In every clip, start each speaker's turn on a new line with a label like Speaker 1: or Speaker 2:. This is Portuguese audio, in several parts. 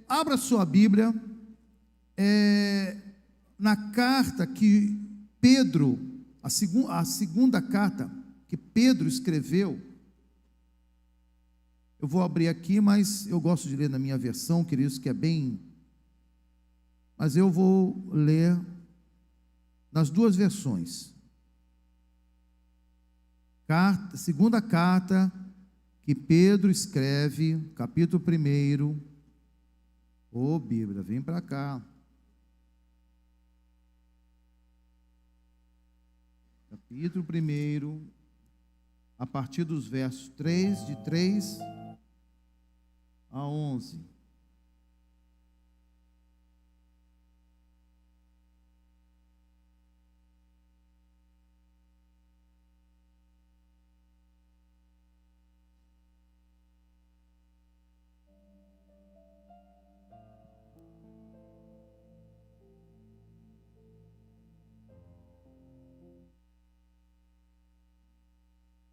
Speaker 1: Abra sua Bíblia, na carta que Pedro, a segunda carta que Pedro escreveu. Eu vou abrir aqui, mas eu gosto de ler na minha versão, queridos, que é bem... Mas eu vou ler nas duas versões. Segunda carta que Pedro escreve, capítulo 1. Ô, Bíblia, vem para cá. Capítulo 1, a partir dos versos 3, de 3 a 11.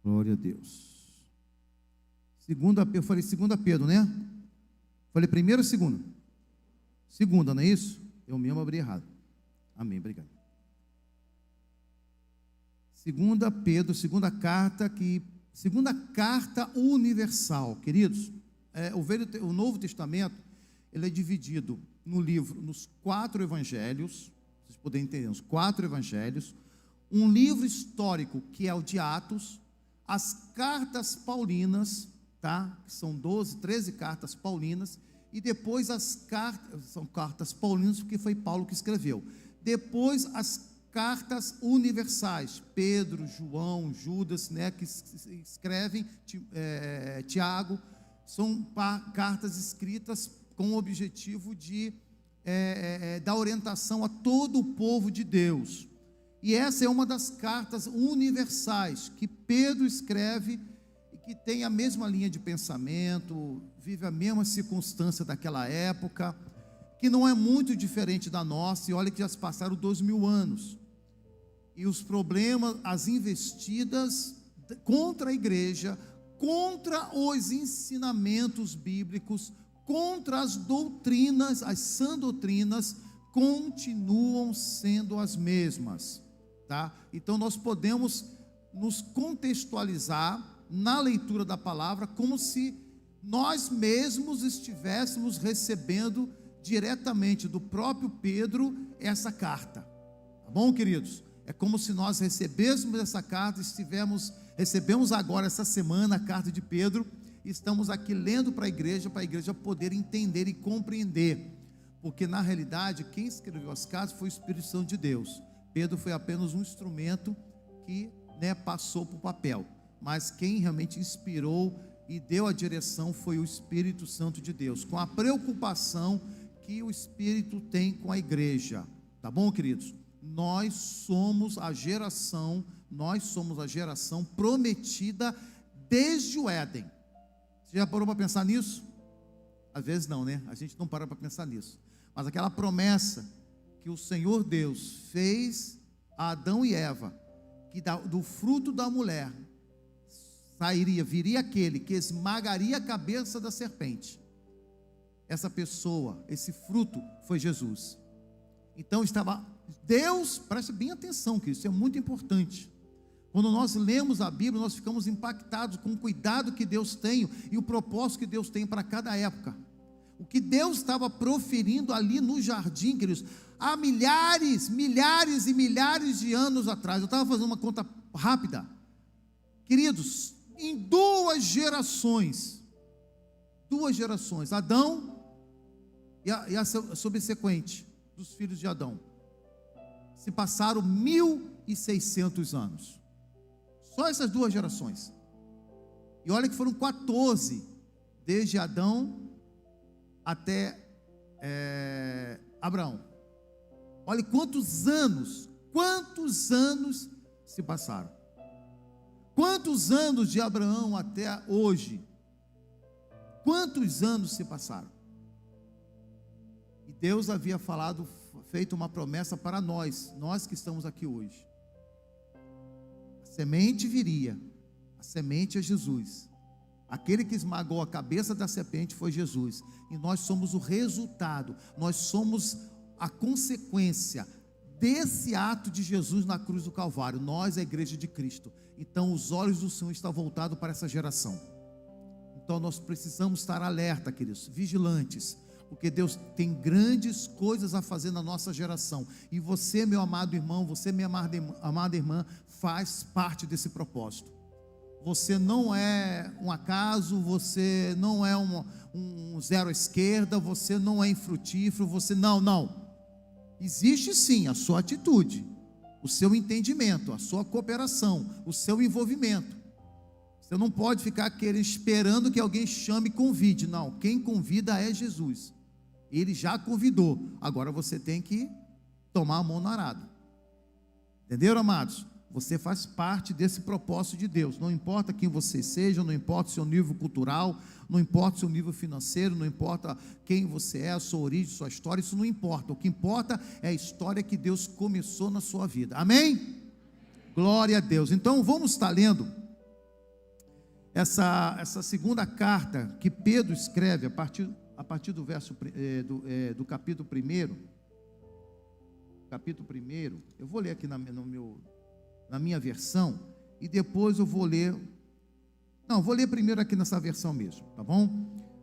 Speaker 1: Glória a Deus. Eu falei segunda Pedro, né? Falei primeiro ou segunda? Segunda, não é isso? Eu mesmo abri errado. Amém, obrigado. Segunda Pedro, segunda carta universal, queridos. O Novo Testamento, ele é dividido nos 4 evangelhos, vocês podem entender, os 4 evangelhos, um livro histórico que é o de Atos, as cartas paulinas, tá? Que são 13 cartas paulinas, e depois são cartas paulinas, porque foi Paulo que escreveu. Depois as cartas universais, Pedro, João, Judas, né, que escrevem, Tiago, são cartas escritas com o objetivo de dar orientação a todo o povo de Deus. E essa é uma das cartas universais que Pedro escreve e que tem a mesma linha de pensamento, vive a mesma circunstância daquela época, que não é muito diferente da nossa, e olha que já se passaram 2000 anos. E os problemas, as investidas contra a igreja, contra os ensinamentos bíblicos, contra as doutrinas, as sã doutrinas, continuam sendo as mesmas. Tá? Então nós podemos nos contextualizar na leitura da palavra como se nós mesmos estivéssemos recebendo diretamente do próprio Pedro essa carta, tá bom, queridos? É como se nós recebêssemos essa carta, recebemos agora essa semana a carta de Pedro, e estamos aqui lendo para a igreja poder entender e compreender, porque na realidade quem escreveu as cartas foi o Espírito Santo de Deus. Pedro foi apenas um instrumento que, né, passou para o papel, mas quem realmente inspirou e deu a direção foi o Espírito Santo de Deus, com a preocupação que o Espírito tem com a igreja, tá bom, queridos? Nós somos a geração prometida desde o Éden. Você já parou para pensar nisso? Às vezes não, né? A gente não para pensar nisso, mas aquela promessa que o Senhor Deus fez a Adão e Eva, que do fruto da mulher viria aquele que esmagaria a cabeça da serpente. Essa pessoa, esse fruto foi Jesus. Então Deus, preste bem atenção, que isso é muito importante. Quando nós lemos a Bíblia, nós ficamos impactados com o cuidado que Deus tem e o propósito que Deus tem para cada época. O que Deus estava proferindo ali no jardim, queridos, há milhares e milhares de anos atrás. Eu estava fazendo uma conta rápida, queridos, em 2 gerações, Adão e a subsequente dos filhos de Adão, se passaram 1.600 anos, só essas 2 gerações, e olha que foram 14, desde Adão até Abraão. Olha quantos anos se passaram. Quantos anos de Abraão até hoje? Quantos anos se passaram? E Deus havia feito uma promessa para nós que estamos aqui hoje. A semente viria, a semente é Jesus. Aquele que esmagou a cabeça da serpente foi Jesus, e nós somos o resultado, nós somos a consequência desse ato de Jesus na cruz do Calvário. Nós, a igreja de Cristo. Então os olhos do Senhor estão voltados para essa geração. Então nós precisamos estar alerta, queridos, vigilantes, porque Deus tem grandes coisas a fazer na nossa geração, e você, meu amado irmão, você, minha amada irmã, faz parte desse propósito. Você não é um acaso, você não é um zero à esquerda, você não é infrutífero, você não. Existe sim a sua atitude, o seu entendimento, a sua cooperação, o seu envolvimento. Você não pode ficar esperando que alguém chame e convide. Não, quem convida é Jesus. Ele já convidou. Agora você tem que tomar a mão na arada. Entenderam, amados? Você faz parte desse propósito de Deus. Não importa quem você seja, não importa o seu nível cultural, não importa o seu nível financeiro, não importa quem você é, a sua origem, a sua história, isso não importa. O que importa é a história que Deus começou na sua vida. Amém? Glória a Deus. Então vamos estar lendo essa segunda carta que Pedro escreve a partir do verso do capítulo 1. Capítulo 1. Eu vou ler aqui na minha versão, e depois eu vou ler. Não, vou ler primeiro aqui nessa versão mesmo, tá bom?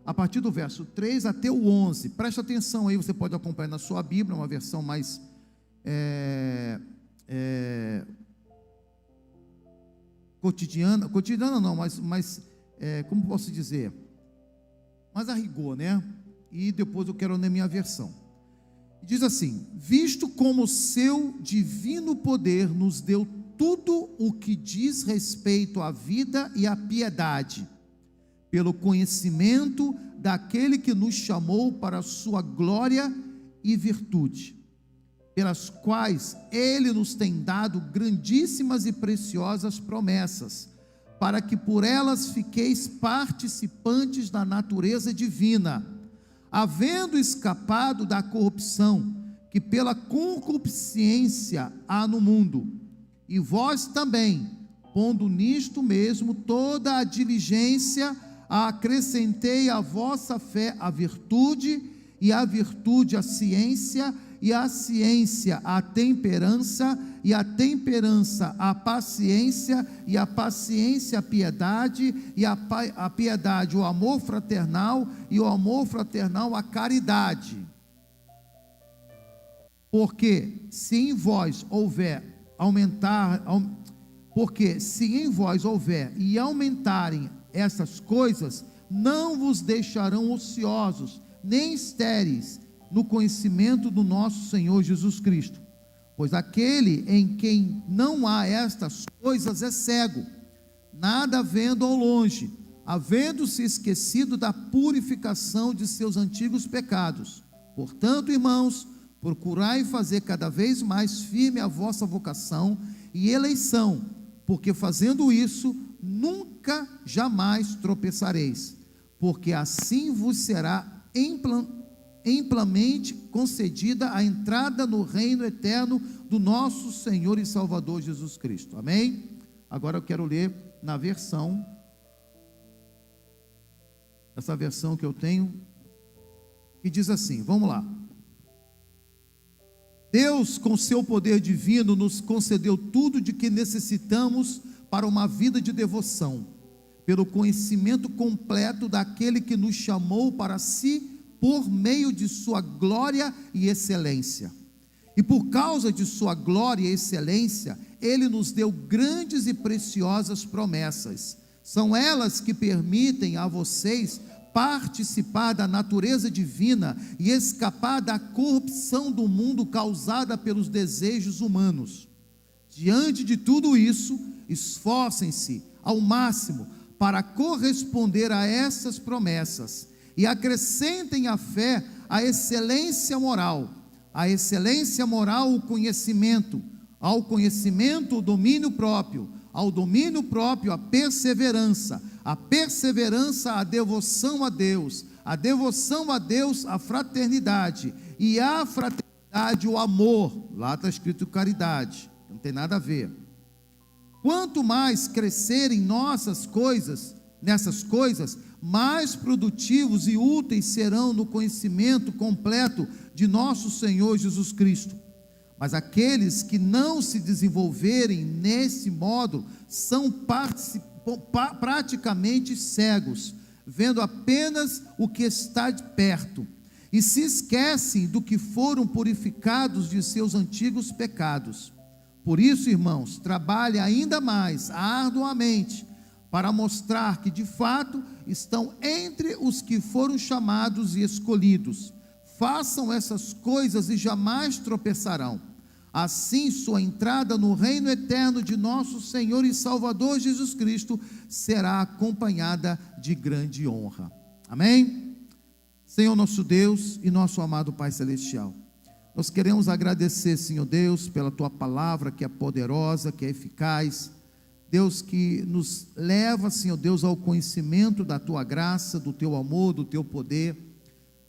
Speaker 1: A partir do verso 3 até o 11. Preste atenção aí, você pode acompanhar na sua Bíblia, uma versão mais cotidiana não, mas como posso dizer? Mais a rigor, né? E depois eu quero ler minha versão. Diz assim: visto como o seu divino poder nos deu tudo o que diz respeito à vida e à piedade, pelo conhecimento daquele que nos chamou para a sua glória e virtude, pelas quais ele nos tem dado grandíssimas e preciosas promessas, para que por elas fiqueis participantes da natureza divina, havendo escapado da corrupção que pela concupiscência há no mundo. E vós também, pondo nisto mesmo toda a diligência, acrescentei à vossa fé a virtude, e à virtude a ciência, e à ciência a temperança, e a temperança a paciência, e a paciência a piedade, e a piedade o amor fraternal, e o amor fraternal a caridade. Porque se em vós houver e aumentarem essas coisas, não vos deixarão ociosos, nem estéreis no conhecimento do nosso Senhor Jesus Cristo. Pois aquele em quem não há estas coisas é cego, nada vendo ao longe, havendo-se esquecido da purificação de seus antigos pecados. Portanto, irmãos, procurai fazer cada vez mais firme a vossa vocação e eleição, porque fazendo isso, nunca jamais tropeçareis, porque assim vos será amplamente concedida a entrada no reino eterno do nosso Senhor e Salvador Jesus Cristo. Amém? Agora eu quero ler na versão, essa versão que eu tenho, que diz assim, vamos lá. Deus, com seu poder divino, nos concedeu tudo de que necessitamos para uma vida de devoção, pelo conhecimento completo daquele que nos chamou para si, por meio de sua glória e excelência. E por causa de sua glória e excelência, ele nos deu grandes e preciosas promessas. São elas que permitem a vocês participar da natureza divina e escapar da corrupção do mundo causada pelos desejos humanos. Diante de tudo isso, esforcem-se ao máximo para corresponder a essas promessas e acrescentem à fé a excelência moral, o conhecimento, ao conhecimento o domínio próprio, ao domínio próprio a perseverança a devoção a Deus, a fraternidade, e a fraternidade o amor. Lá está escrito caridade, não tem nada a ver. Quanto mais crescerem nossas coisas, nessas coisas, mais produtivos e úteis serão no conhecimento completo de nosso Senhor Jesus Cristo. Mas aqueles que não se desenvolverem nesse modo são praticamente cegos, vendo apenas o que está de perto, e se esquecem do que foram purificados de seus antigos pecados. Por isso, irmãos, trabalhe ainda mais arduamente para mostrar que de fato estão entre os que foram chamados e escolhidos. Façam essas coisas e jamais tropeçarão. Assim, sua entrada no reino eterno de nosso Senhor e Salvador Jesus Cristo será acompanhada de grande honra. Amém? Senhor nosso Deus e nosso amado Pai Celestial, nós queremos agradecer, Senhor Deus, pela Tua palavra que é poderosa, que é eficaz, Deus, que nos leva, Senhor Deus, ao conhecimento da Tua graça, do Teu amor, do Teu poder,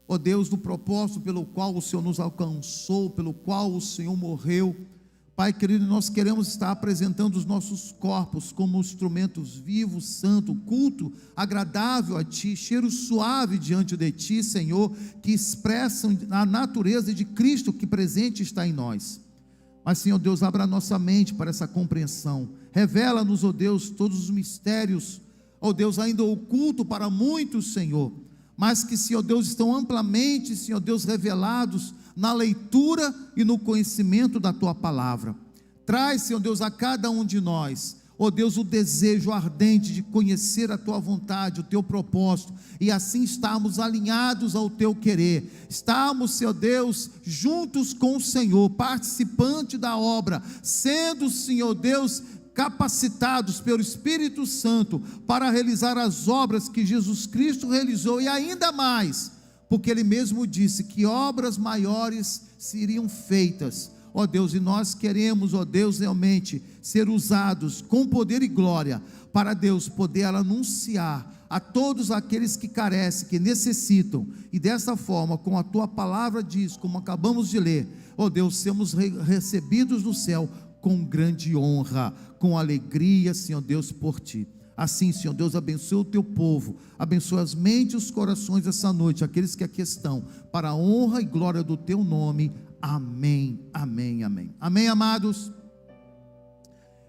Speaker 1: ó Deus, do propósito pelo qual o Senhor nos alcançou, pelo qual o Senhor morreu. Pai querido, nós queremos estar apresentando os nossos corpos como instrumentos vivos, santo, culto, agradável a Ti, cheiro suave diante de Ti, Senhor, que expressam a natureza de Cristo que presente está em nós. Mas, Senhor Deus, abra a nossa mente para essa compreensão, revela-nos, ó Deus, todos os mistérios, ó Deus, ainda oculto para muitos, Senhor, mas que, Senhor Deus, estão amplamente, Senhor Deus, revelados na leitura e no conhecimento da Tua palavra. Traz, Senhor Deus, a cada um de nós, ó Deus, o desejo ardente de conhecer a Tua vontade, o Teu propósito, e assim estarmos alinhados ao Teu querer, estarmos, Senhor Deus, juntos com o Senhor, participante da obra, sendo, Senhor Deus, capacitados pelo Espírito Santo para realizar as obras que Jesus Cristo realizou, e ainda mais, porque Ele mesmo disse que obras maiores seriam feitas, ó Deus, e nós queremos, ó Deus, realmente ser usados com poder e glória, para Deus poder anunciar a todos aqueles que carecem, que necessitam, e dessa forma, como a Tua palavra diz, como acabamos de ler, ó Deus, sermos recebidos no céu com grande honra, com alegria, Senhor Deus, por Ti. Assim, Senhor Deus, abençoa o Teu povo, abençoa as mentes e os corações essa noite, aqueles que aqui estão, para a honra e glória do Teu nome. Amém, amém, amém. Amém, amados?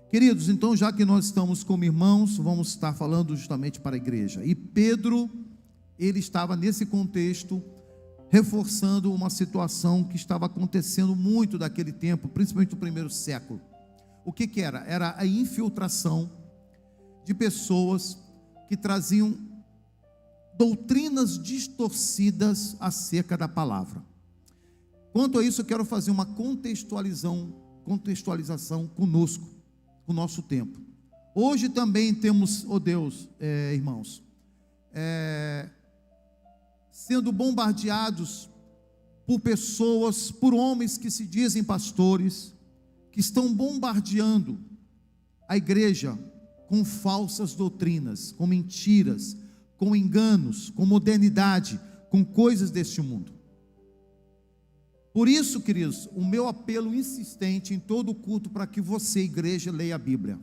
Speaker 1: Queridos, então, já que nós estamos como irmãos, vamos estar falando justamente para a igreja. E Pedro, ele estava nesse contexto, reforçando uma situação que estava acontecendo muito daquele tempo, principalmente no primeiro século. O que era? Era a infiltração de pessoas que traziam doutrinas distorcidas acerca da palavra. Quanto a isso, eu quero fazer uma contextualização conosco, com o nosso tempo. Hoje também temos, ó Deus, irmãos, sendo bombardeados por pessoas, por homens que se dizem pastores, que estão bombardeando a igreja com falsas doutrinas, com mentiras, com enganos, com modernidade, com coisas deste mundo. Por isso, queridos, o meu apelo insistente em todo o culto para que você, igreja, leia a Bíblia.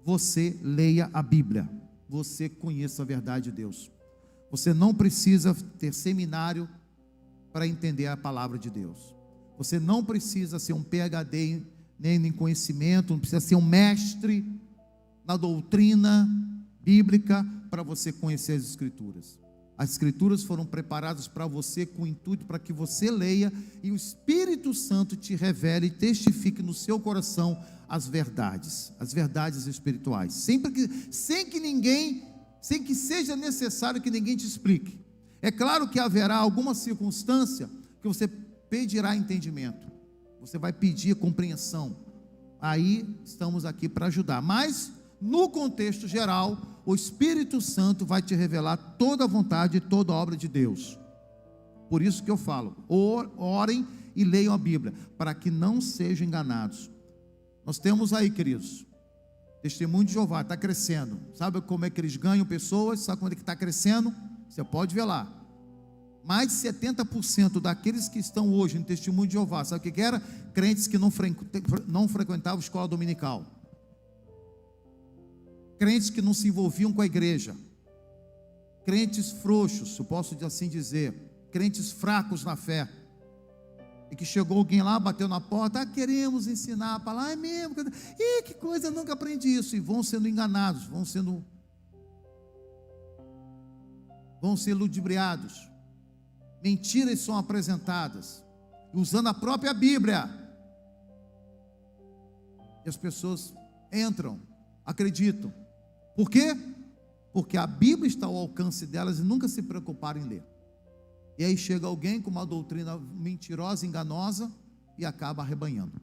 Speaker 1: Você leia a Bíblia, você conheça a verdade de Deus. Você não precisa ter seminário para entender a palavra de Deus. Você não precisa ser um PhD nem em conhecimento, não precisa ser um mestre na doutrina bíblica para você conhecer as Escrituras. As Escrituras foram preparadas para você com o intuito para que você leia e o Espírito Santo te revele e testifique no seu coração as verdades espirituais, sem que seja necessário que ninguém te explique. É claro que haverá alguma circunstância que você pedirá entendimento, você vai pedir compreensão, aí estamos aqui para ajudar, mas no contexto geral, o Espírito Santo vai te revelar toda a vontade e toda a obra de Deus. Por isso que eu falo, orem e leiam a Bíblia, para que não sejam enganados. Nós temos aí, queridos, Testemunho de Jeová, está crescendo. Sabe como é que eles ganham pessoas? Sabe como é que está crescendo? Você pode ver lá. Mais de 70% daqueles que estão hoje no Testemunho de Jeová, sabe o que era? Crentes que não frequentavam escola dominical. crentes que não se envolviam com a igreja, crentes frouxos, se eu posso assim dizer, crentes fracos na fé, e que chegou alguém lá, bateu na porta, queremos ensinar a palavra, é mesmo, que coisa, eu nunca aprendi isso, e vão sendo enganados, vão ser ludibriados, mentiras são apresentadas, usando a própria Bíblia, e as pessoas entram, acreditam. Por quê? Porque a Bíblia está ao alcance delas e nunca se preocuparam em ler. E aí chega alguém com uma doutrina mentirosa, enganosa, e acaba arrebanhando.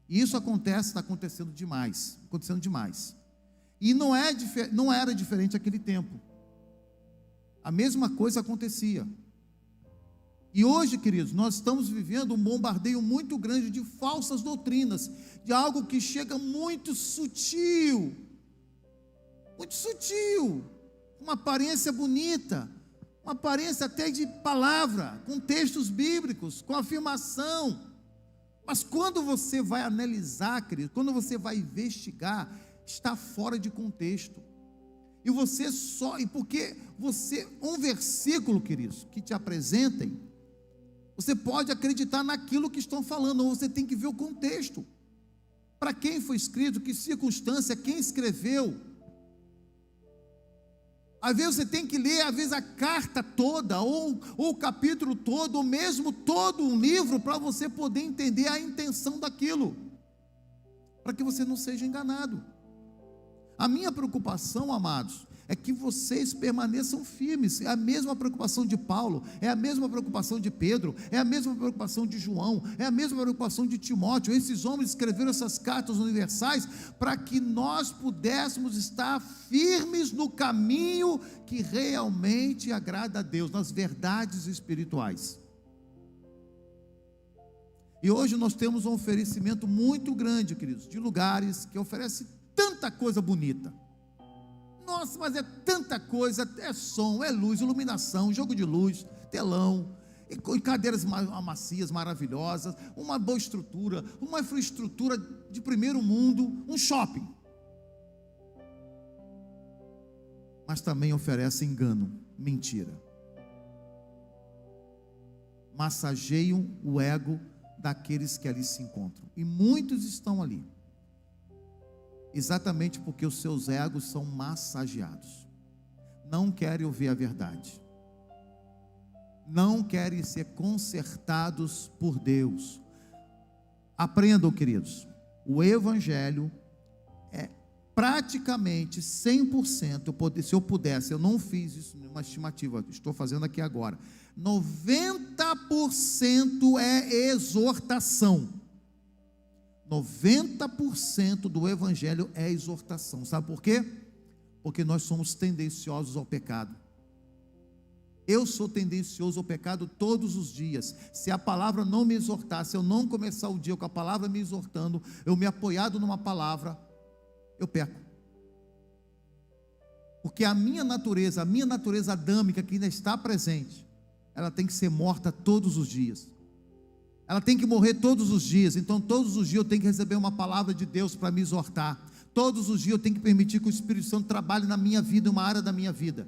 Speaker 1: E isso acontece, está acontecendo demais. E não era diferente naquele tempo. A mesma coisa acontecia. E hoje, queridos, nós estamos vivendo um bombardeio muito grande de falsas doutrinas, de algo que chega muito sutil, uma aparência bonita, uma aparência até de palavra, com textos bíblicos, com afirmação, mas quando você vai analisar, querido, quando você vai investigar, está fora de contexto, um versículo, queridos, que te apresentem, você pode acreditar naquilo que estão falando, ou você tem que ver o contexto, para quem foi escrito, que circunstância, quem escreveu. Às vezes você tem que ler, às vezes a carta toda, ou o capítulo todo, ou mesmo todo um livro, para você poder entender a intenção daquilo, para que você não seja enganado. A minha preocupação, amados, é que vocês permaneçam firmes. É a mesma preocupação de Paulo, é a mesma preocupação de Pedro, é a mesma preocupação de João, é a mesma preocupação de Timóteo. Esses homens escreveram essas cartas universais para que nós pudéssemos estar firmes no caminho que realmente agrada a Deus, nas verdades espirituais. E hoje nós temos um oferecimento muito grande, queridos, de lugares que oferecem tanta coisa bonita. Nossa, mas é tanta coisa, é som, é luz, iluminação, jogo de luz, telão, e cadeiras macias, maravilhosas, uma boa estrutura, uma infraestrutura de primeiro mundo, um shopping. Mas também oferece engano, mentira. Massageiam o ego daqueles que ali se encontram. E muitos estão ali. Exatamente porque os seus egos são massageados, não querem ouvir a verdade, não querem ser consertados por Deus. Aprendam, queridos, o Evangelho é praticamente 100%, se eu pudesse, eu não fiz isso numa estimativa, estou fazendo aqui agora, 90% é exortação. 90% do Evangelho é exortação. Sabe por quê? Porque nós somos tendenciosos ao pecado. Eu sou tendencioso ao pecado todos os dias. Se a palavra não me exortar, se eu não começar o dia com a palavra me exortando, eu me apoiado numa palavra, eu peco. Porque a minha natureza adâmica que ainda está presente, ela tem que ser morta todos os dias. Ela tem que morrer todos os dias. Então todos os dias eu tenho que receber uma palavra de Deus para me exortar. Todos os dias eu tenho que permitir que o Espírito Santo trabalhe na minha vida, em uma área da minha vida.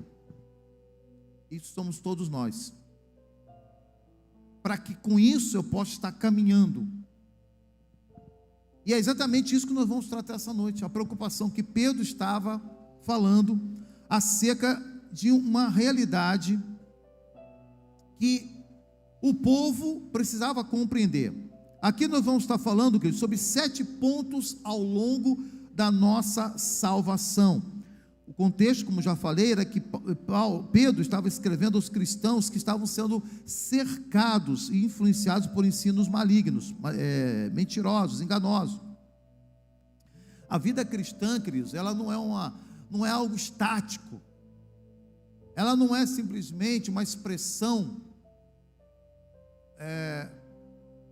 Speaker 1: Isso somos todos nós. Para que com isso eu possa estar caminhando. E é exatamente isso que nós vamos tratar essa noite. A preocupação que Pedro estava falando acerca de uma realidade que o povo precisava compreender. Aqui nós vamos estar falando, querido, sobre 7 pontos ao longo da nossa salvação. O contexto, como já falei, era que Pedro estava escrevendo aos cristãos que estavam sendo cercados e influenciados por ensinos malignos, mentirosos, enganosos. A vida cristã, queridos, ela não é algo estático. Ela não é simplesmente uma expressão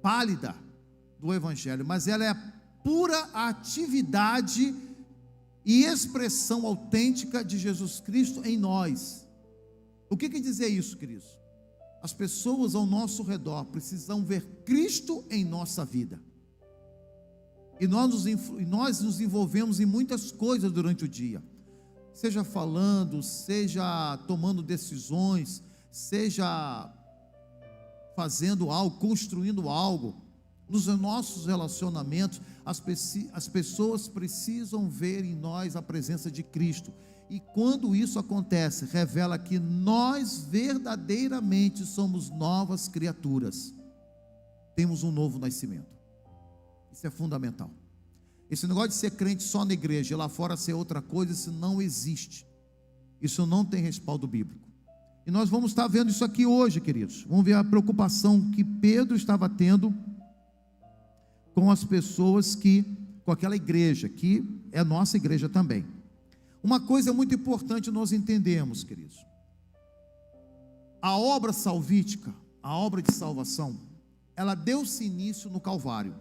Speaker 1: pálida do Evangelho, mas ela é a pura atividade e expressão autêntica de Jesus Cristo em nós. O que quer dizer isso, queridos? As pessoas ao nosso redor precisam ver Cristo em nossa vida. E nós nos envolvemos em muitas coisas durante o dia, seja falando, seja tomando decisões, seja fazendo algo, construindo algo. Nos nossos relacionamentos, as pessoas precisam ver em nós a presença de Cristo. E quando isso acontece, revela que nós verdadeiramente somos novas criaturas. Temos um novo nascimento. Isso é fundamental. Esse negócio de ser crente só na igreja e lá fora ser outra coisa, isso não existe. Isso não tem respaldo bíblico. E nós vamos estar vendo isso aqui hoje, queridos. Vamos ver a preocupação que Pedro estava tendo com as pessoas com aquela igreja, que é a nossa igreja também. Uma coisa muito importante nós entendemos, queridos. A obra salvítica, a obra de salvação, ela deu-se início no Calvário.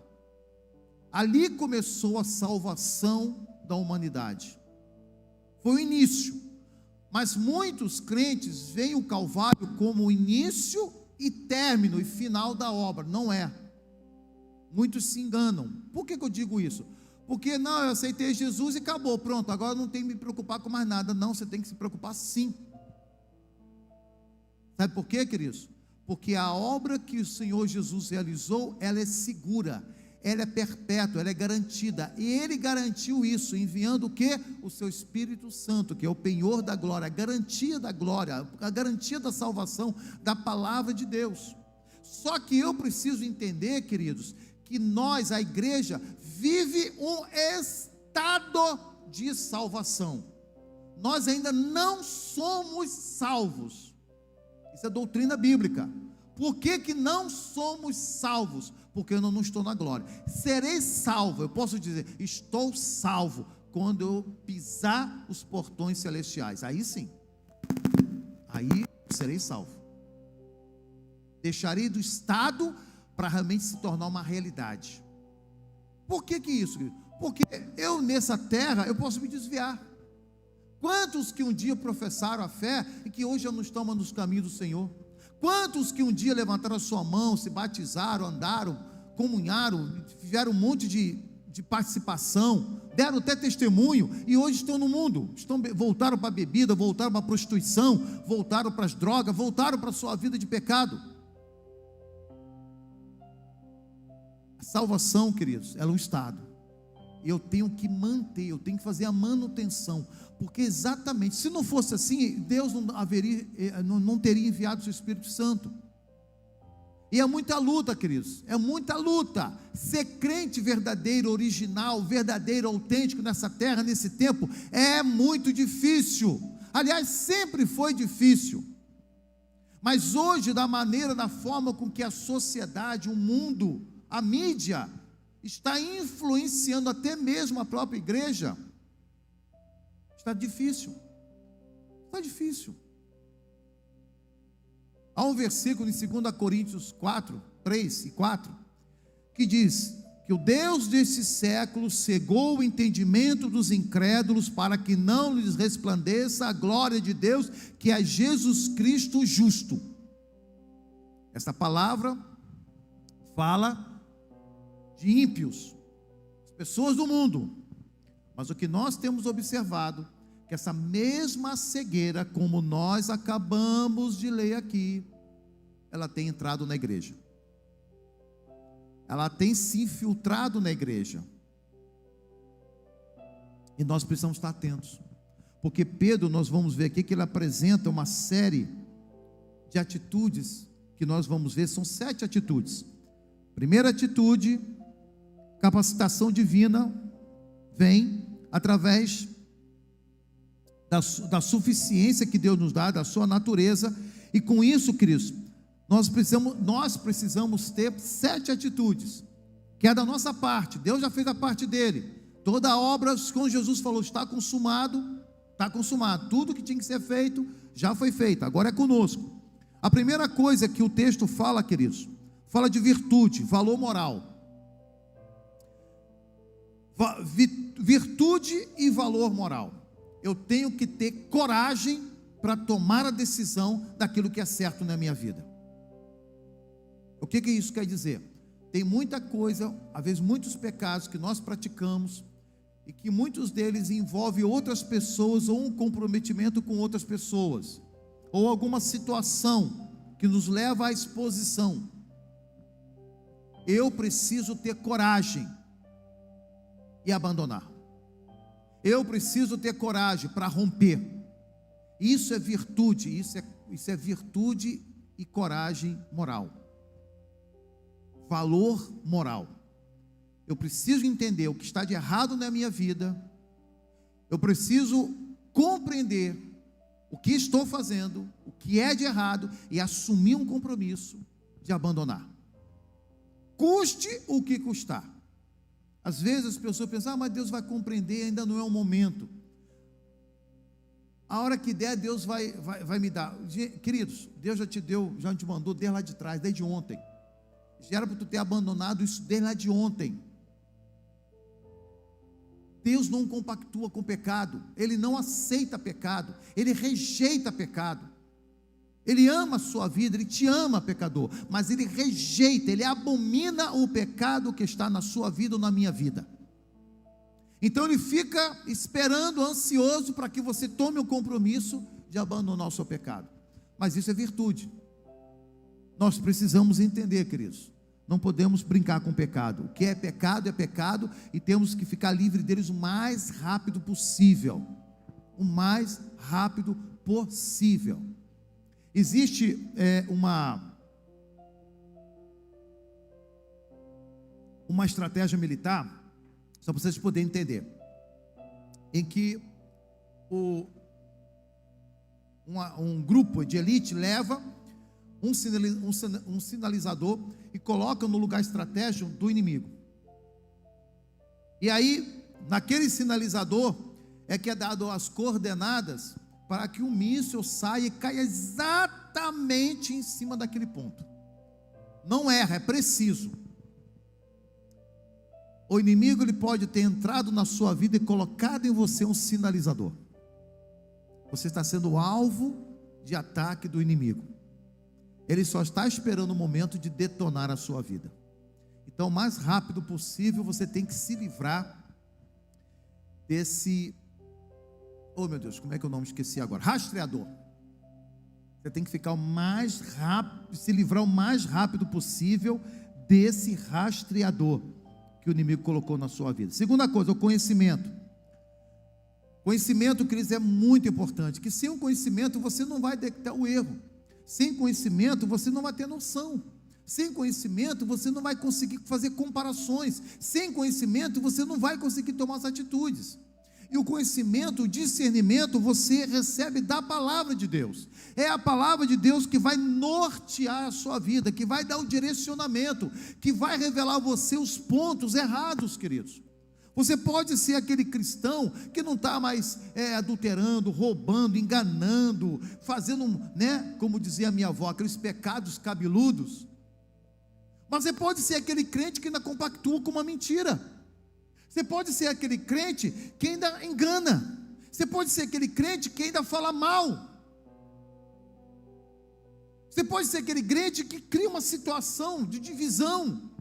Speaker 1: Ali começou a salvação da humanidade. Foi o início. Mas muitos crentes veem o Calvário como o início e término e final da obra. Não é. Muitos se enganam. Por que eu digo isso? Porque não, eu aceitei Jesus e acabou, pronto, agora não tem que me preocupar com mais nada. Não, você tem que se preocupar sim. Sabe por quê, queridos? Porque a obra que o Senhor Jesus realizou, ela é segura, ela é perpétua, ela é garantida. E Ele garantiu isso, enviando o quê? O seu Espírito Santo, que é o penhor da glória, a garantia da glória, a garantia da salvação, da palavra de Deus. Só que eu preciso entender, queridos, que nós, a igreja, vive um estado de salvação. Nós ainda não somos salvos. Isso é doutrina bíblica. Por que não somos salvos? Porque eu não estou na glória. Serei salvo, eu posso dizer, estou salvo quando eu pisar os portões celestiais. Aí sim, aí serei salvo. Deixarei do estado para realmente se tornar uma realidade. Por que isso? Porque eu nessa terra, eu posso me desviar. Quantos que um dia professaram a fé e que hoje já não estão nos caminhos do Senhor? Quantos que um dia levantaram a sua mão, se batizaram, andaram, comunharam, fizeram um monte de participação, deram até testemunho e hoje estão no mundo, voltaram para a bebida, voltaram para a prostituição, voltaram para as drogas, voltaram para a sua vida de pecado. Salvação, queridos, ela é um estado. Eu tenho que manter, eu tenho que fazer a manutenção, porque exatamente, se não fosse assim, Deus não teria enviado o seu Espírito Santo. E é muita luta, queridos, é muita luta. Ser crente verdadeiro, original, verdadeiro, autêntico nessa terra, nesse tempo, é muito difícil. Aliás, sempre foi difícil. Mas hoje, da forma com que a sociedade, o mundo, a mídia está influenciando até mesmo a própria igreja, está difícil. Há um versículo em 2 Coríntios 4, 3 e 4, que diz que o Deus desse século cegou o entendimento dos incrédulos para que não lhes resplandeça a glória de Deus, que é Jesus Cristo justo. Essa palavra fala de ímpios, as pessoas do mundo. Mas o que nós temos observado, que essa mesma cegueira, como nós acabamos de ler aqui, ela tem entrado na igreja. Ela tem se infiltrado na igreja. E nós precisamos estar atentos. Porque Pedro, nós vamos ver aqui que ele apresenta uma série de atitudes que nós vamos ver, são 7 atitudes. Primeira atitude, capacitação divina vem através da suficiência que Deus nos dá, da sua natureza, e com isso, queridos, nós precisamos ter 7 atitudes, que é da nossa parte. Deus já fez a parte dele, toda a obra, como Jesus falou, está consumado, tudo que tinha que ser feito, já foi feito, agora é conosco. A primeira coisa que o texto fala, queridos, fala de virtude, valor moral. Virtude e valor moral. Eu tenho que ter coragem para tomar a decisão daquilo que é certo na minha vida. O que isso quer dizer? Tem muita coisa, às vezes muitos pecados que nós praticamos, e que muitos deles envolvem outras pessoas, ou um comprometimento com outras pessoas, ou alguma situação que nos leva à exposição. Eu preciso ter coragem e abandonar. Eu preciso ter coragem para romper. Isso é virtude, isso é virtude e coragem moral. Valor moral. Eu preciso entender o que está de errado na minha vida. Eu preciso compreender o que estou fazendo, o que é de errado, e assumir um compromisso de abandonar. Custe o que custar. Às vezes as pessoas pensam, mas Deus vai compreender, ainda não é o momento. A hora que der, Deus vai me dar. Queridos, Deus já te mandou desde lá de trás, desde ontem. Já era para tu ter abandonado isso desde lá de ontem. Deus não compactua com pecado, Ele não aceita pecado, Ele rejeita pecado. Ele ama a sua vida, Ele te ama, pecador, mas Ele rejeita, Ele abomina o pecado que está na sua vida ou na minha vida. Então Ele fica esperando, ansioso, para que você tome o compromisso de abandonar o seu pecado. Mas isso é virtude. Nós precisamos entender, queridos, não podemos brincar com o pecado. O que é pecado, e temos que ficar livre deles o mais rápido possível. O mais rápido possível. Existe uma estratégia militar, só para vocês poderem entender, em que um grupo de elite leva um sinalizador e coloca no lugar estratégico do inimigo. E aí, naquele sinalizador, é que é dado as coordenadas para que o míssil saia e caia exatamente em cima daquele ponto. Não erra, é preciso. O inimigo, ele pode ter entrado na sua vida e colocado em você um sinalizador. Você está sendo alvo de ataque do inimigo. Ele só está esperando o momento de detonar a sua vida. Então, o mais rápido possível, você tem que se livrar desse... Oh meu Deus, como é que é o nome? Esqueci agora. Rastreador. Você tem que ficar o mais rápido, se livrar o mais rápido possível desse rastreador que o inimigo colocou na sua vida. Segunda coisa, o conhecimento. Conhecimento, queridos, é muito importante, que sem o conhecimento você não vai detectar o erro. Sem conhecimento você não vai ter noção. Sem conhecimento você não vai conseguir fazer comparações. Sem conhecimento você não vai conseguir tomar as atitudes. E o conhecimento, o discernimento, você recebe da palavra de Deus. É a palavra de Deus que vai nortear a sua vida, que vai dar o direcionamento, que vai revelar a você os pontos errados, queridos. Você pode ser aquele cristão que não está mais adulterando, roubando, enganando, fazendo, como dizia a minha avó, aqueles pecados cabeludos. Mas você pode ser aquele crente que ainda compactua com uma mentira. Você pode ser aquele crente que ainda engana. Você pode ser aquele crente que ainda fala mal. Você pode ser aquele crente que cria uma situação de divisão.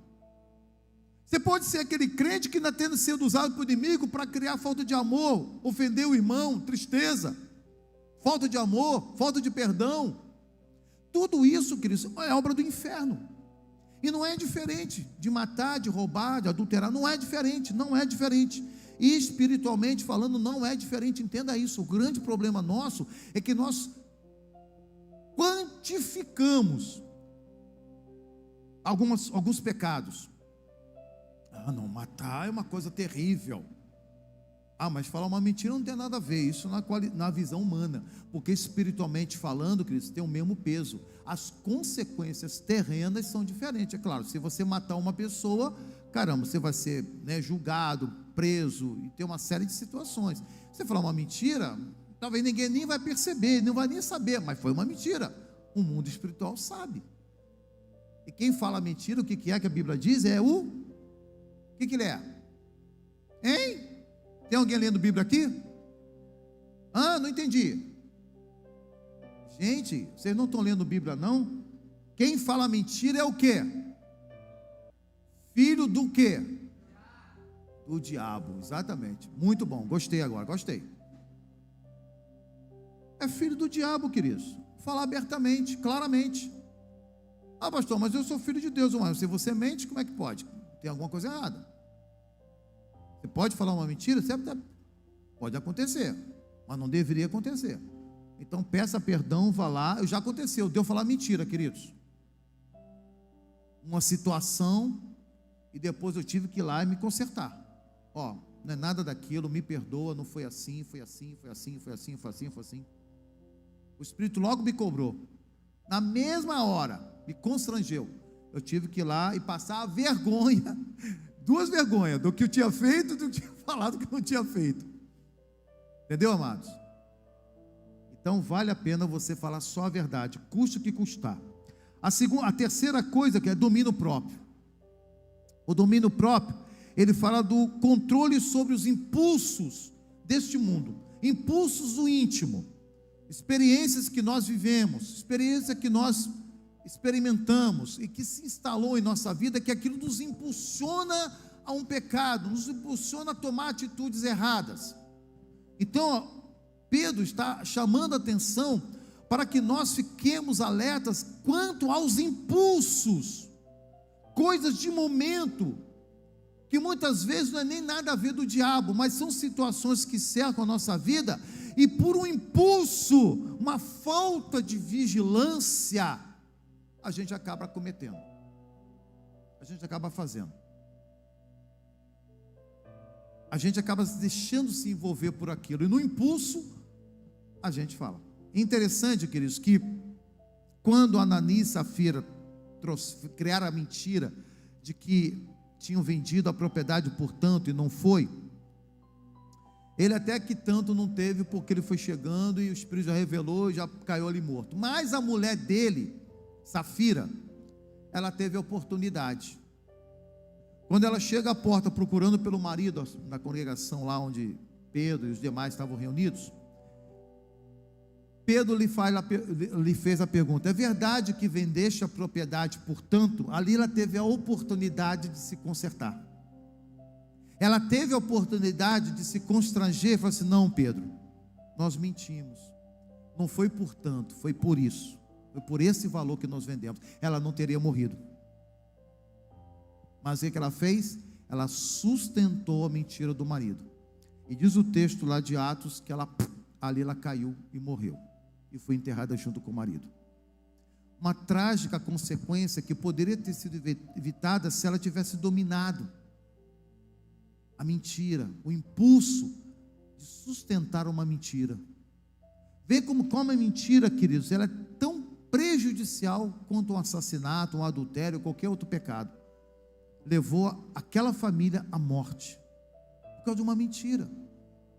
Speaker 1: Você pode ser aquele crente que ainda tendo sido usado pelo inimigo para criar falta de amor, ofender o irmão, tristeza, falta de amor, falta de perdão. Tudo isso, queridos, é obra do inferno. E não é diferente de matar, de roubar, de adulterar, não é diferente, não é diferente. E espiritualmente falando, não é diferente, entenda isso. O grande problema nosso é que nós quantificamos alguns pecados. Não, matar é uma coisa terrível. Mas falar uma mentira não tem nada a ver, isso na visão humana, porque espiritualmente falando, Cristo, tem o mesmo peso. As consequências terrenas são diferentes. É claro, se você matar uma pessoa, caramba, você vai ser julgado, preso, e tem uma série de situações. Você falar uma mentira, talvez ninguém nem vai perceber, não vai nem saber, mas foi uma mentira. O mundo espiritual sabe. E quem fala mentira, o que é que a Bíblia diz? O que ele é? Hein? Tem alguém lendo Bíblia aqui? Não entendi. Gente, vocês não estão lendo Bíblia não? Quem fala mentira é o quê? Filho do quê? Do diabo, exatamente. Muito bom, gostei agora, gostei. É filho do diabo, queridos. Vou falar abertamente, claramente. Ah, pastor, mas eu sou filho de Deus. Mas se você mente, como é que pode? Tem alguma coisa errada. Você pode falar uma mentira? Pode acontecer, mas não deveria acontecer. Então peça perdão, vá lá. Já aconteceu, deu falar mentira, queridos. Uma situação, e depois eu tive que ir lá e me consertar. Ó, não é nada daquilo, me perdoa, não foi assim, foi assim, foi assim, foi assim, foi assim, foi assim. O Espírito logo me cobrou. Na mesma hora, me constrangeu. Eu tive que ir lá e passar a vergonha, duas vergonhas, do que eu tinha feito e do que eu tinha falado que eu não tinha feito. Entendeu, amados? Então vale a pena você falar só a verdade, custe o que custar. A terceira coisa que é domínio próprio. O domínio próprio, ele fala do controle sobre os impulsos deste mundo, impulsos do íntimo, experiências que nós vivemos, experiência que nós experimentamos e que se instalou em nossa vida, que aquilo nos impulsiona a um pecado, nos impulsiona a tomar atitudes erradas. Então, Pedro está chamando a atenção para que nós fiquemos alertas quanto aos impulsos, coisas de momento, que muitas vezes não é nem nada a ver do diabo, mas são situações que cercam a nossa vida, e por um impulso, uma falta de vigilância, a gente acaba cometendo, a gente acaba fazendo, a gente acaba deixando se envolver por aquilo, e no impulso, a gente fala. Interessante, queridos, que quando Ananias e Safira criaram a mentira de que tinham vendido a propriedade por tanto e não foi, ele até que tanto não teve, porque ele foi chegando e o Espírito já revelou e já caiu ali morto. Mas a mulher dele, Safira, ela teve a oportunidade. Quando ela chega à porta procurando pelo marido, na congregação lá onde Pedro e os demais estavam reunidos, Pedro lhe fez a pergunta: é verdade que vendeste a propriedade por tanto? Ali ela teve a oportunidade de se consertar. Ela teve a oportunidade de se constranger e falou assim: não, Pedro, nós mentimos, não foi por tanto, foi por isso, foi por esse valor que nós vendemos. Ela não teria morrido, mas o que ela fez? Ela sustentou a mentira do marido, e diz o texto lá de Atos que ali ela caiu e morreu, e foi enterrada junto com o marido. Uma trágica consequência que poderia ter sido evitada se ela tivesse dominado a mentira, o impulso de sustentar uma mentira. Vê como a mentira, queridos, ela é tão prejudicial quanto um assassinato, um adultério, qualquer outro pecado. Levou aquela família à morte por causa de uma mentira.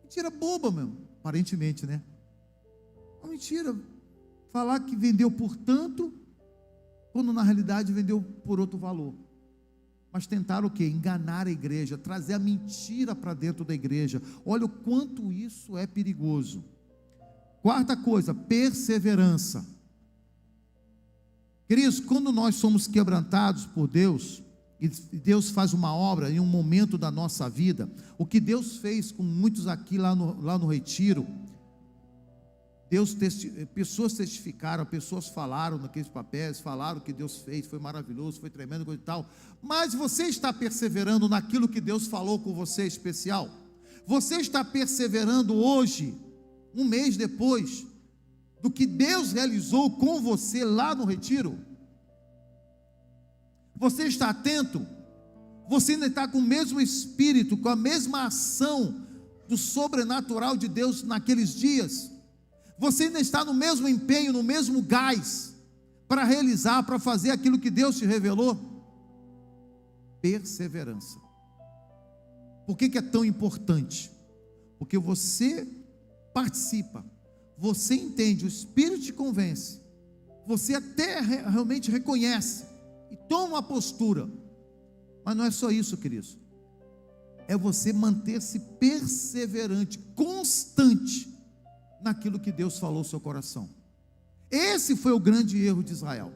Speaker 1: Mentira boba mesmo, aparentemente, né? Uma mentira. Falar que vendeu por tanto, quando na realidade vendeu por outro valor. Mas tentaram o quê? Enganar a igreja, trazer a mentira para dentro da igreja. Olha o quanto isso é perigoso. Quarta coisa, perseverança. Queridos, quando nós somos quebrantados por Deus, e Deus faz uma obra em um momento da nossa vida, o que Deus fez com muitos aqui lá no retiro, pessoas testificaram, pessoas falaram naqueles papéis, falaram que Deus fez, foi maravilhoso, foi tremendo, coisa e tal. Mas você está perseverando naquilo que Deus falou com você especial? Você está perseverando hoje, um mês depois, do que Deus realizou com você lá no retiro? Você está atento? Você ainda está com o mesmo espírito, com a mesma ação do sobrenatural de Deus naqueles dias? Você ainda está no mesmo empenho, no mesmo gás, para realizar, para fazer aquilo que Deus te revelou? Perseverança. Por que é tão importante? Porque você participa, você entende, o Espírito te convence, você até realmente reconhece, e toma uma postura, mas não é só isso, queridos, é você manter-se perseverante, constante, naquilo que Deus falou no seu coração. Esse foi o grande erro de Israel.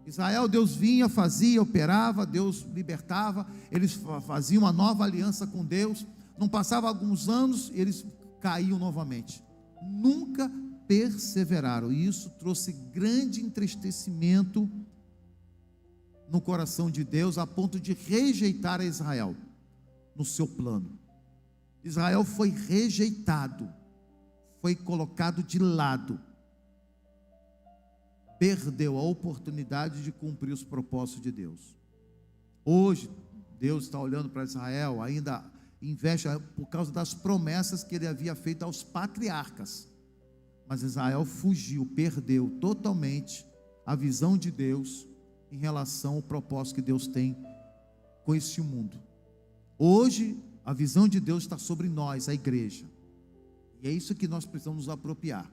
Speaker 1: Israel, Deus vinha, fazia, operava, Deus libertava, eles faziam uma nova aliança com Deus, não passava alguns anos, eles caíam novamente, nunca perseveraram, e isso trouxe grande entristecimento no coração de Deus, a ponto de rejeitar a Israel no seu plano. Israel foi rejeitado, foi colocado de lado, perdeu a oportunidade de cumprir os propósitos de Deus. Hoje, Deus está olhando para Israel, ainda investe por causa das promessas que ele havia feito aos patriarcas, mas Israel fugiu, perdeu totalmente a visão de Deus em relação ao propósito que Deus tem com este mundo. Hoje, a visão de Deus está sobre nós, a igreja, e é isso que nós precisamos nos apropriar.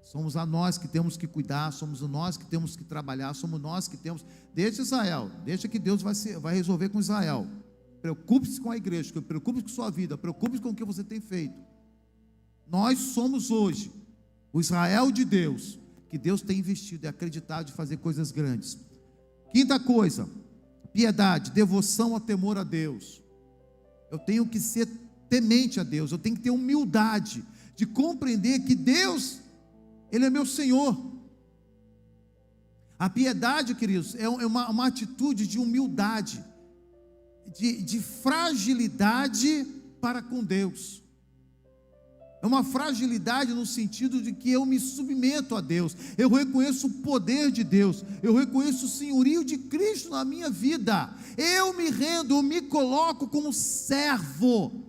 Speaker 1: Somos a nós que temos que cuidar, somos nós que temos que trabalhar, somos nós que temos. Deixa Israel, deixa que Deus vai resolver com Israel. Preocupe-se com a igreja, preocupe-se com a sua vida, preocupe-se com o que você tem feito. Nós somos hoje o Israel de Deus, que Deus tem investido e acreditado de fazer coisas grandes. Quinta coisa, piedade, devoção a temor a Deus. Eu tenho que ser temente a Deus, eu tenho que ter humildade de compreender que Deus, Ele é meu Senhor. A piedade, queridos, é uma atitude de humildade, de fragilidade para com Deus. É uma fragilidade no sentido de que eu me submeto a Deus, eu reconheço o poder de Deus, eu reconheço o senhorio de Cristo na minha vida, eu me rendo, eu me coloco como servo.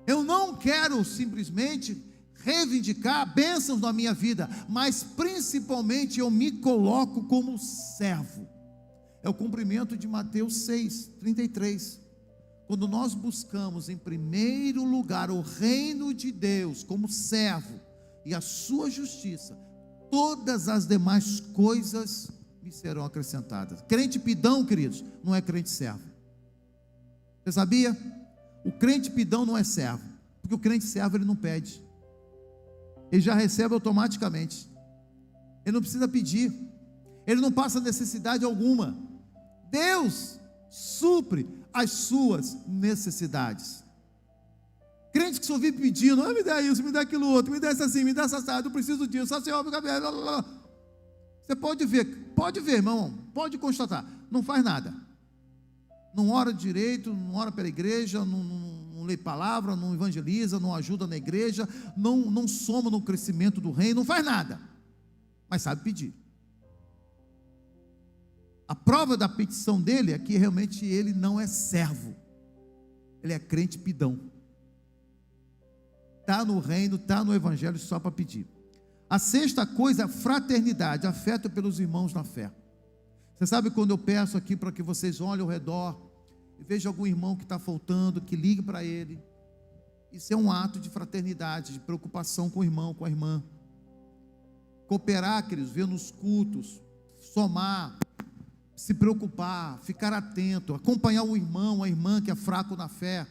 Speaker 1: Eu não quero simplesmente reivindicar bênçãos na minha vida, mas principalmente eu me coloco como servo. É o cumprimento de Mateus 6:33. Quando nós buscamos em primeiro lugar o reino de Deus como servo e a sua justiça, todas as demais coisas me serão acrescentadas. Crente pidão, queridos, não é crente servo. Você sabia? O crente pidão não é servo, porque o crente servo ele não pede, ele já recebe automaticamente, ele não precisa pedir, ele não passa necessidade alguma. Deus supre as suas necessidades. Crente que só vive pedindo, me dá isso, me dá aquilo outro, me dá isso assim, me dá essa eu preciso disso, só Senhor, você pode ver, irmão, pode constatar, não faz nada, não ora direito, não ora pela igreja, não lê palavra, não evangeliza, não ajuda na igreja, não soma no crescimento do reino, não faz nada, mas sabe pedir. A prova da petição dele é que realmente ele não é servo, ele é crente pidão, está no reino, está no evangelho só para pedir. A sexta coisa é fraternidade, afeto pelos irmãos na fé. Você sabe, quando eu peço aqui para que vocês olhem ao redor e vejam algum irmão que está faltando, que ligue para ele, isso é um ato de fraternidade, de preocupação com o irmão, com a irmã. Cooperar, queridos, ver nos cultos, somar, se preocupar, ficar atento, acompanhar o irmão, a irmã que é fraco na fé,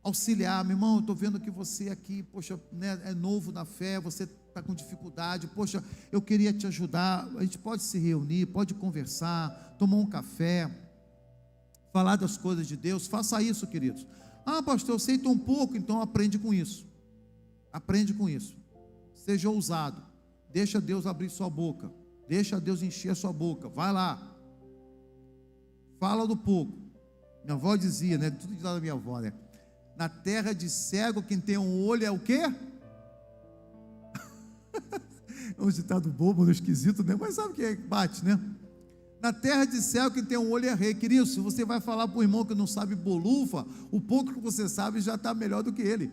Speaker 1: auxiliar. Meu irmão, eu estou vendo que você aqui, poxa, né, é novo na fé, você está com dificuldade, poxa, eu queria te ajudar, a gente pode se reunir, pode conversar, tomar um café, falar das coisas de Deus. Faça isso, queridos. Pastor, eu sei tão pouco, então aprende com isso, seja ousado, deixa Deus abrir sua boca, deixa Deus encher a sua boca, vai lá, fala do pouco. Minha avó dizia, né, tudo de lá da minha avó, né, na terra de cego, quem tem um olho é o quê? É um ditado bobo, esquisito, né? Mas sabe o que é que bate, né? Na terra de cego, quem tem um olho é rei. Querido, se você vai falar para o irmão que não sabe bolufa, o pouco que você sabe já está melhor do que ele.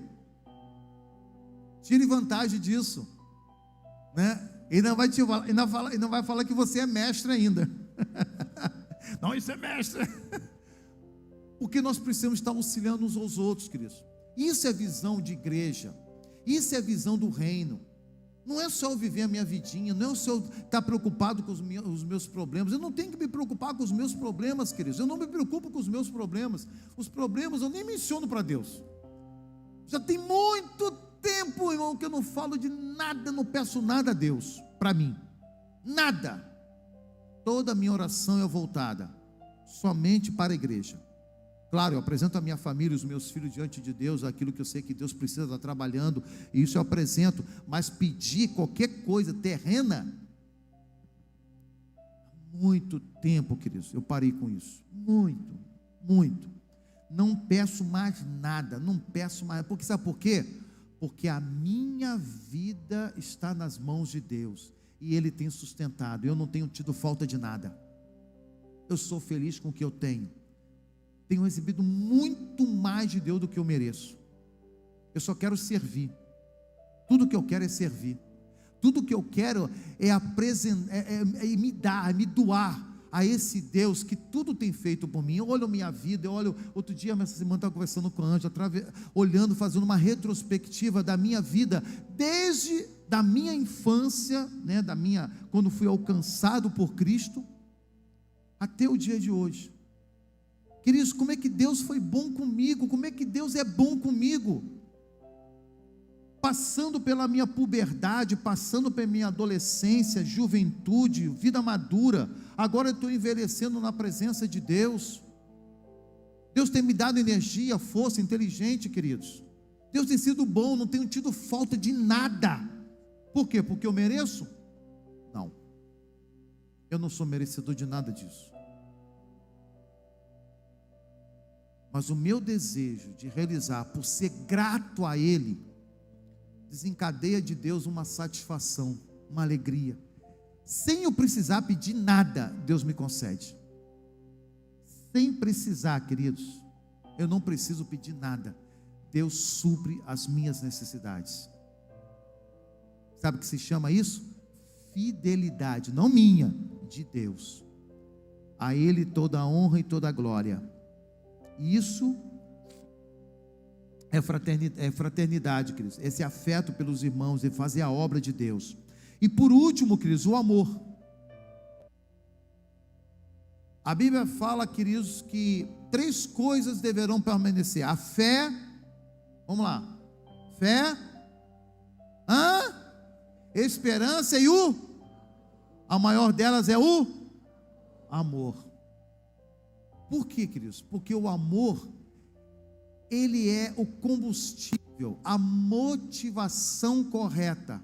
Speaker 1: Tire vantagem disso, né? E não vai falar que você é mestre ainda. Não, isso é mestre. Porque nós precisamos estar auxiliando uns aos outros, queridos. Isso é visão de igreja, isso é visão do reino. Não é só eu viver a minha vidinha, não é só eu estar preocupado com os meus problemas. Eu não tenho que me preocupar com os meus problemas, queridos. Eu não me preocupo com os meus problemas. Os problemas eu nem menciono para Deus. Já tem muito tempo, irmão, que eu não falo de nada, não peço nada a Deus para mim. nada. Toda a minha oração é voltada somente para a igreja. Claro, eu apresento a minha família e os meus filhos diante de Deus, aquilo que eu sei que Deus precisa estar trabalhando, e isso eu apresento, mas pedir qualquer coisa terrena, há muito tempo, queridos, eu parei com isso, muito, não peço mais nada, porque sabe por quê? Porque a minha vida está nas mãos de Deus, e Ele tem sustentado, eu não tenho tido falta de nada, eu sou feliz com o que eu tenho recebido muito mais de Deus do que eu mereço. Eu só quero servir. Tudo que eu quero é servir. Tudo que eu quero é me dar, é me doar a esse Deus que tudo tem feito por mim. Eu olho a minha vida, outro dia, essa semana, estava conversando com a Ângela, olhando, fazendo uma retrospectiva da minha vida, desde da minha infância, né, quando fui alcançado por Cristo, até o dia de hoje. Queridos, como é que Deus foi bom comigo? Como é que Deus é bom comigo? Passando pela minha puberdade, passando pela minha adolescência, juventude, vida madura, agora eu estou envelhecendo na presença de Deus. Deus tem me dado energia, força, inteligente, queridos. Deus tem sido bom, não tenho tido falta de nada. Por quê? Porque eu mereço? Não. Eu não sou merecedor de nada disso. Mas o meu desejo de realizar, por ser grato a Ele, desencadeia de Deus uma satisfação, uma alegria. Sem eu precisar pedir nada, Deus me concede. Sem precisar, queridos, eu não preciso pedir nada. Deus supre as minhas necessidades. Sabe o que se chama isso? Fidelidade, não minha, de Deus. A Ele toda a honra e toda a glória. Isso é fraternidade, queridos. Esse afeto pelos irmãos e fazer a obra de Deus. E por último, queridos, o amor. A Bíblia fala, queridos, que 3 coisas deverão permanecer: a fé, vamos lá, fé, esperança e a maior delas é o amor. Por quê, queridos? Porque o amor, ele é o combustível, a motivação correta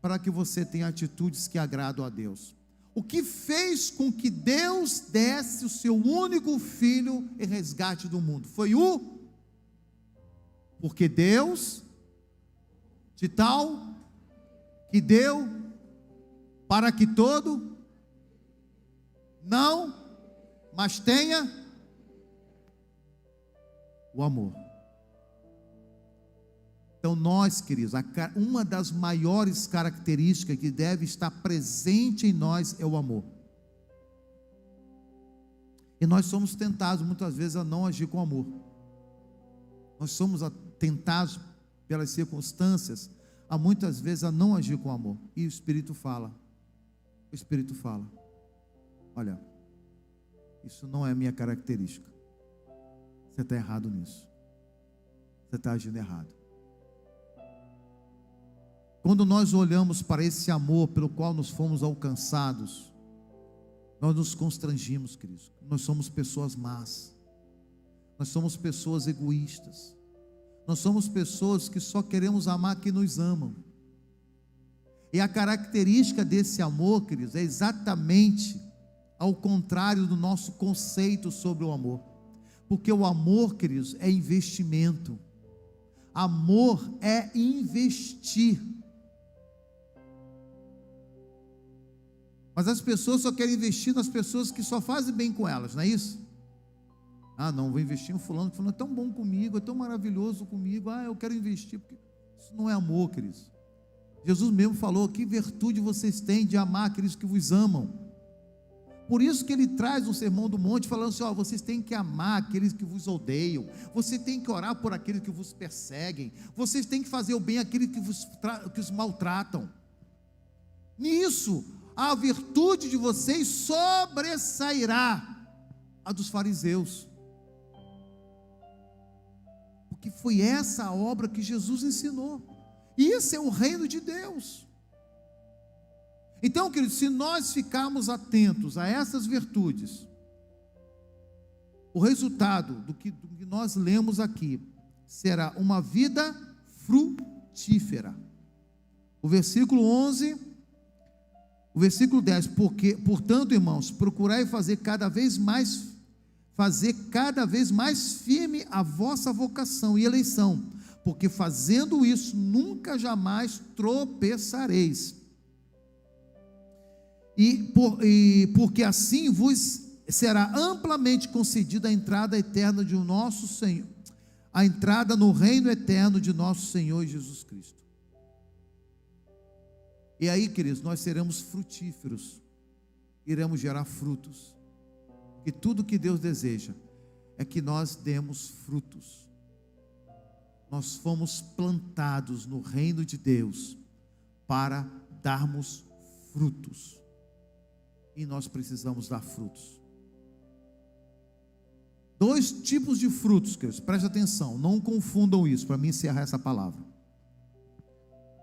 Speaker 1: para que você tenha atitudes que agradam a Deus. O que fez com que Deus desse o seu único filho em resgate do mundo? Foi porque Deus, de tal, que deu, para que todo, não, mas tenha o amor. Então nós, queridos, uma das maiores características que deve estar presente em nós é o amor. E nós somos tentados muitas vezes a não agir com amor. Nós somos tentados pelas circunstâncias a muitas vezes a não agir com amor. E o Espírito fala, olha, isso não é a minha característica. Você está errado nisso. Você está agindo errado. Quando nós olhamos para esse amor pelo qual nós fomos alcançados, nós nos constrangimos, queridos. Nós somos pessoas más. Nós somos pessoas egoístas. Nós somos pessoas que só queremos amar quem nos amam. E a característica desse amor, queridos, é exatamente ao contrário do nosso conceito sobre o amor. Porque o amor, queridos, é investimento. Amor é investir. Mas as pessoas só querem investir nas pessoas que só fazem bem com elas, não é isso? Não, vou investir em fulano é tão bom comigo, é tão maravilhoso comigo, eu quero investir, porque isso não é amor, queridos. Jesus mesmo falou, que virtude vocês têm de amar aqueles que vos amam. Por isso que ele traz um sermão do monte, falando assim, vocês têm que amar aqueles que vos odeiam, você tem que orar por aqueles que vos perseguem, vocês têm que fazer o bem àqueles que os maltratam. Nisso, a virtude de vocês sobressairá a dos fariseus. Porque foi essa a obra que Jesus ensinou. E esse é o reino de Deus. Então, queridos, se nós ficarmos atentos a essas virtudes, o resultado do que nós lemos aqui será uma vida frutífera. O versículo 11, o versículo 10, portanto, irmãos, procurai fazer cada vez mais firme a vossa vocação e eleição, porque fazendo isso, nunca jamais tropeçareis. Porque assim vos será amplamente concedida a entrada eterna de nosso Senhor, a entrada no reino eterno de nosso Senhor Jesus Cristo. E aí, queridos, nós seremos frutíferos, iremos gerar frutos, e tudo que Deus deseja é que nós demos frutos. Nós fomos plantados no reino de Deus para darmos frutos, e nós precisamos dar frutos. Dois tipos de frutos, queridos, preste atenção, não confundam isso, para mim encerrar essa palavra.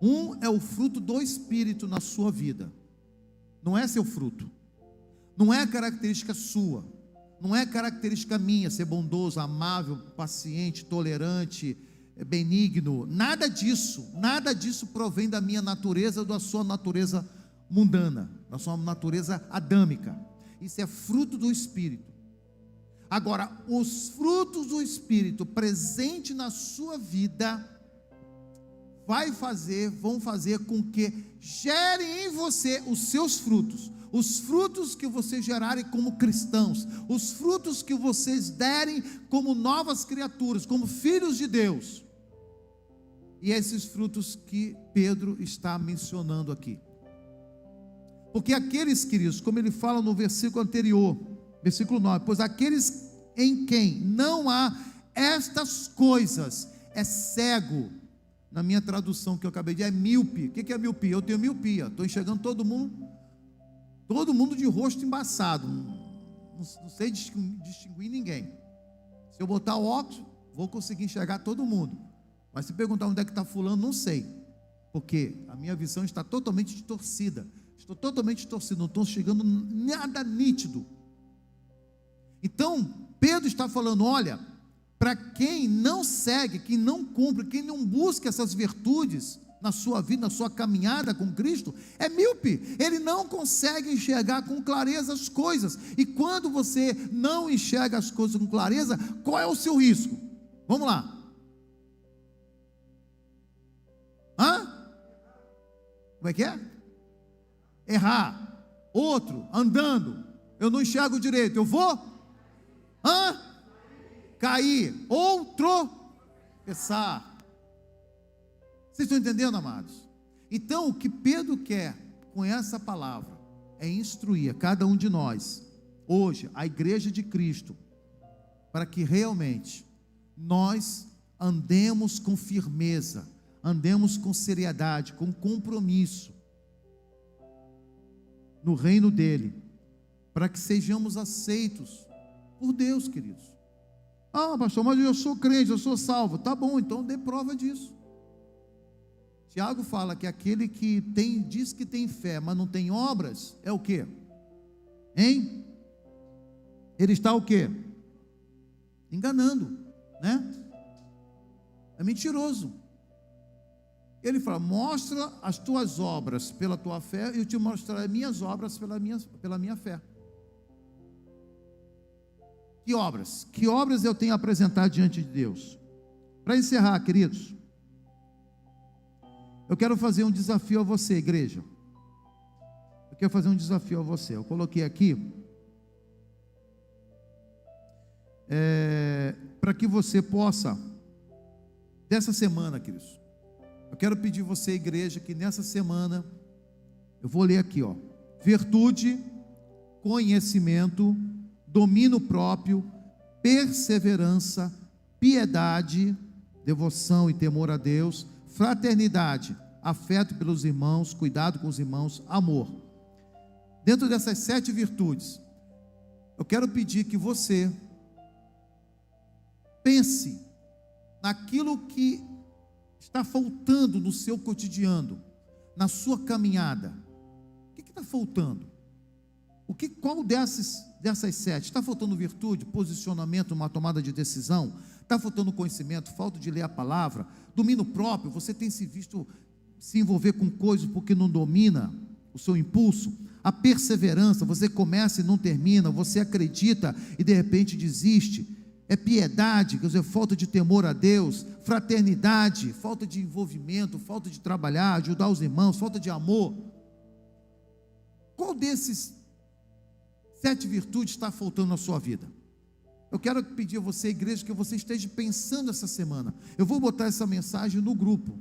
Speaker 1: Um é o fruto do Espírito na sua vida, não é seu fruto, não é característica sua, não é característica minha, ser bondoso, amável, paciente, tolerante, benigno, nada disso provém da minha natureza ou da sua natureza mundana, da sua natureza adâmica. Isso é fruto do Espírito. Agora, os frutos do Espírito presente na sua vida vão fazer com que gerem em você os seus frutos, os frutos que vocês gerarem como cristãos, os frutos que vocês derem como novas criaturas, como filhos de Deus. E esses frutos que Pedro está mencionando aqui. Porque aqueles, queridos, como ele fala no versículo anterior, versículo 9, pois aqueles em quem não há estas coisas é cego. Na minha tradução que eu acabei de dizer, é míope. O que é miopia? Eu tenho miopia, estou enxergando todo mundo de rosto embaçado, não sei distinguir ninguém. Se eu botar o óculos, vou conseguir enxergar todo mundo, mas se perguntar onde é que está fulano, não sei, porque a minha visão está totalmente distorcida, não estou enxergando nada nítido. Então, Pedro está falando, olha, para quem não segue, quem não cumpre, quem não busca essas virtudes na sua vida, na sua caminhada com Cristo, é míope, ele não consegue enxergar com clareza as coisas. E quando você não enxerga as coisas com clareza, qual é o seu risco? Vamos lá. Como é que é? Errar. Outro, andando, eu não enxergo direito, eu vou? Cair, ou tropeçar. Vocês estão entendendo, amados? Então, o que Pedro quer com essa palavra é instruir a cada um de nós, hoje, a igreja de Cristo, para que realmente nós andemos com firmeza, andemos com seriedade, com compromisso no reino dele, para que sejamos aceitos por Deus, queridos. Pastor, mas eu sou crente, eu sou salvo. Tá bom, então dê prova disso. Tiago fala que aquele que diz que tem fé, mas não tem obras, é o quê? Hein? Ele está o quê? Enganando, né? É mentiroso. Ele fala, mostra as tuas obras pela tua fé, e eu te mostrarei minhas obras pela minha fé. Que obras? Que obras eu tenho a apresentar diante de Deus? Para encerrar, queridos, eu quero fazer um desafio a você, igreja. Eu quero fazer um desafio a você. Eu coloquei aqui para que você possa, dessa semana, queridos, eu quero pedir você, igreja, que nessa semana, eu vou ler aqui, virtude, conhecimento, domínio próprio, perseverança, piedade, devoção e temor a Deus, fraternidade, afeto pelos irmãos, cuidado com os irmãos, amor. Dentro dessas 7 virtudes, eu quero pedir que você pense naquilo que está faltando no seu cotidiano, na sua caminhada. O que está está faltando? Qual dessas 7? Está faltando virtude, posicionamento, uma tomada de decisão? Está faltando conhecimento, falta de ler a palavra, domínio próprio? Você tem se visto se envolver com coisas porque não domina o seu impulso? A perseverança, você começa e não termina, você acredita e de repente desiste. É piedade, quer dizer, falta de temor a Deus, fraternidade, falta de envolvimento, falta de trabalhar, ajudar os irmãos, falta de amor. Qual desses 7 virtudes está faltando na sua vida? Eu quero pedir a você, igreja, que você esteja pensando essa semana. Eu vou botar essa mensagem no grupo,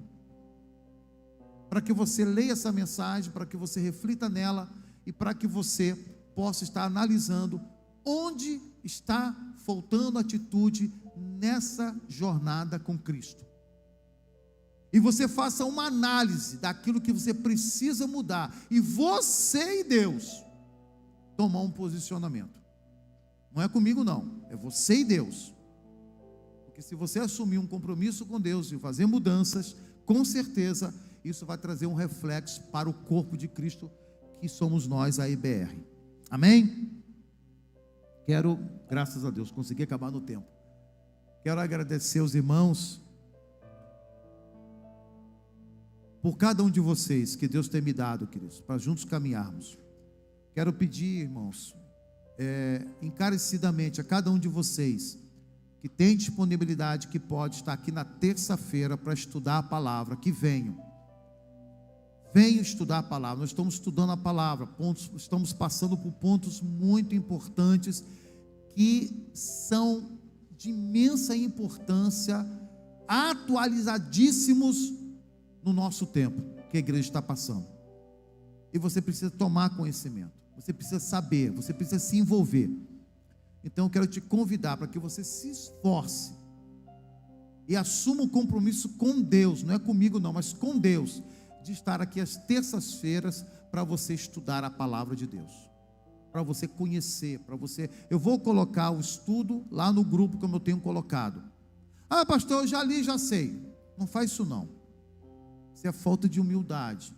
Speaker 1: para que você leia essa mensagem, para que você reflita nela, e para que você possa estar analisando onde está faltando atitude nessa jornada com Cristo. E você faça uma análise daquilo que você precisa mudar, e você e Deus tomar um posicionamento. Não é comigo não, é você e Deus. Porque se você assumir um compromisso com Deus e fazer mudanças, com certeza isso vai trazer um reflexo para o corpo de Cristo, que somos nós, a IBR. Amém? Quero, graças a Deus, conseguir acabar no tempo. Quero agradecer aos irmãos por cada um de vocês que Deus tem me dado, queridos, para juntos caminharmos. Quero pedir, irmãos, encarecidamente a cada um de vocês que tem disponibilidade, que pode estar aqui na terça-feira para estudar a palavra, que venham estudar a palavra. Nós estamos estudando a palavra, estamos passando por pontos muito importantes, que são de imensa importância, atualizadíssimos no nosso tempo, que a igreja está passando. E você precisa tomar conhecimento, você precisa saber, você precisa se envolver. Então eu quero te convidar para que você se esforce e assuma um compromisso com Deus, não é comigo não, mas com Deus, de estar aqui às terças-feiras para você estudar a palavra de Deus, para você conhecer, eu vou colocar o estudo lá no grupo como eu tenho colocado. Ah, pastor, eu já li, já sei. Não faz isso não. Isso é falta de humildade,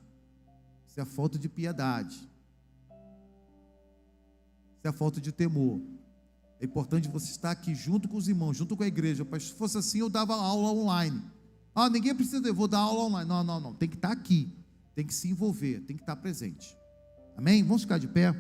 Speaker 1: isso é falta de piedade, isso é falta de temor. É importante você estar aqui junto com os irmãos, junto com a igreja. Se fosse assim, eu dava aula online. Ah, ninguém precisa, eu vou dar aula online. Não, tem que estar aqui, tem que se envolver, tem que estar presente. Amém? Vamos ficar de pé?